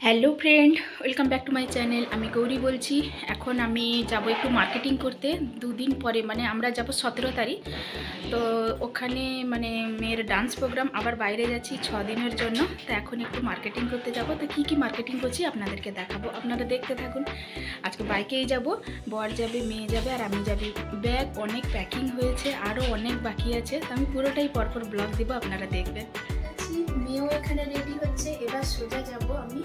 Hello friend, welcome back to my channel. আমি গৌরী বলছি। এখন আমি যাব একটু মার্কেটিং করতে। দুদিন পরে মানে আমরা যাব 17 তারিখ। তো ওখানে মানে মেয়ের ডান্স প্রোগ্রাম, আবার বাইরে যাচ্ছি 6 দিনের জন্য। তো এখন একটু মার্কেটিং করতে যাব। তো কী কী মার্কেটিং করছি আপনাদেরকে দেখাবো, আপনারা দেখতে থাকুন। আজকে বাইকেই যাব, বর যাবে, মেয়ে যাবে আর আমি যাবি। ব্যাগ অনেক প্যাকিং হয়েছে, আরও অনেক বাকি আছে। তো আমি পুরোটাই পরপর ব্লগ দেবো, আপনারা দেখবেন। মেয়েও এখানে রেডি হচ্ছে। এবার সোজা যাব আমি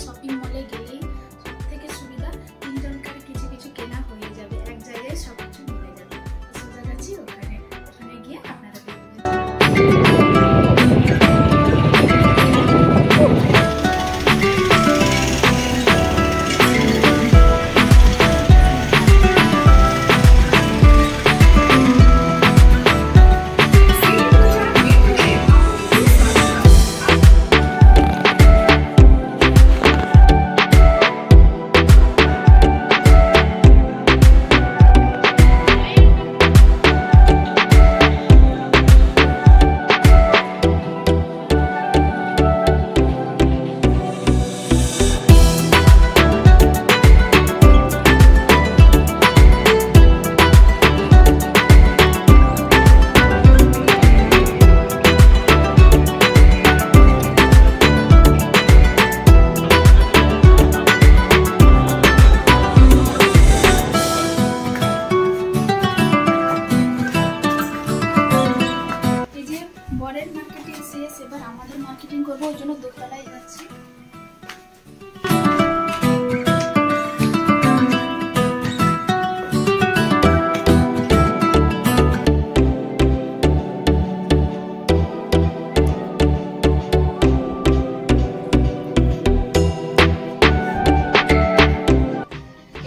শপিং মলে গেলেই সব থেকে সুবিধা, তিনজনকার কিছু কিছু কেনা হয়ে যাবে, এক জায়গায় সব কিছু মিলে যাবে। সোজা যাচ্ছি ওখানে গিয়ে আপনারা দেখবেন। বরের মার্কেটিং শেষ, এবার আমাদের মার্কেটিং করবো, ওই জন্য দোতলায় যাচ্ছি।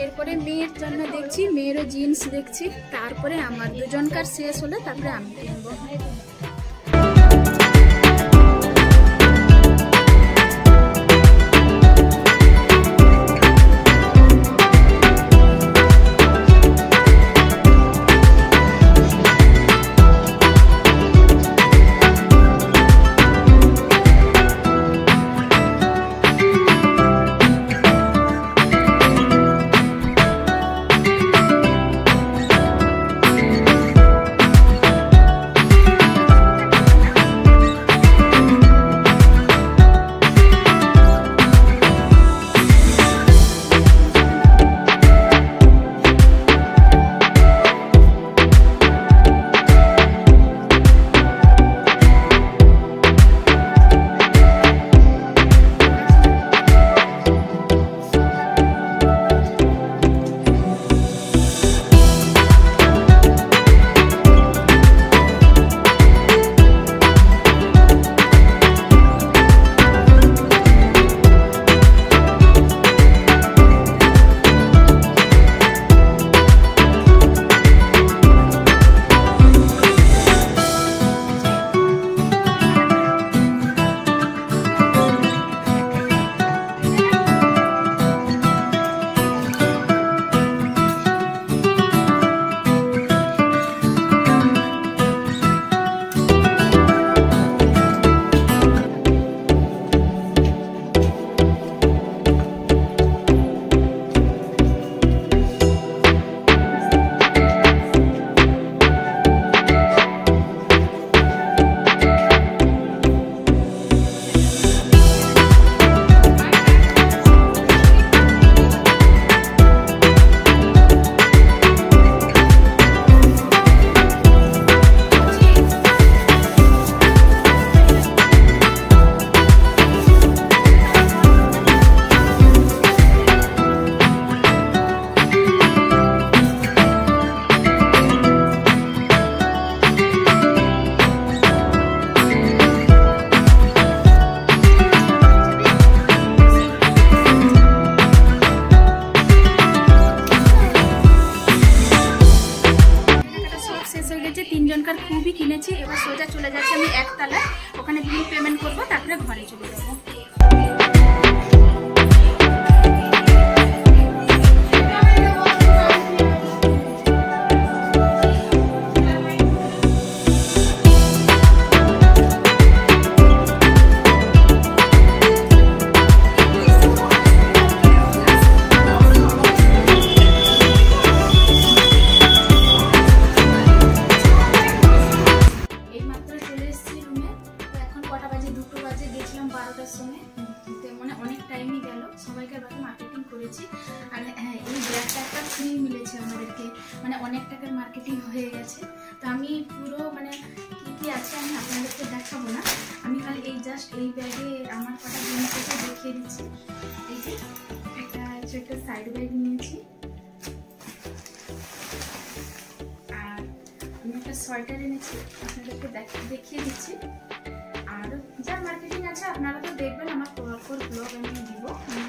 এরপরে মেয়ের জন্য দেখছি, মেয়েরও জিন্স দেখছি, তারপরে আমার দুজনকার শেষ হলে তারপরে আমি কিনবো। করেছি। আর হ্যাঁ, এই ব্যাগটা একটা ফ্রি মিলেছে আমাদেরকে, মানে অনেক টাকার মার্কেটিং হয়ে গেছে। তো আমি পুরো মানে কী কী আছে আমি আপনাদেরকে দেখাবো না, আমি খালি এই জাস্ট এই ব্যাগে আমার কটা জিনিস দেখিয়ে দিচ্ছি। এই যে একটা সাইড ব্যাগ নিয়েছি, আর আমি একটা সোয়েটার এনেছি, আপনাদেরকে দেখিয়ে দিচ্ছি। আর যা মার্কেটিং আছে আপনারা তো দেখবেন, আমার পরপর ব্লগ আমি দিব, আমি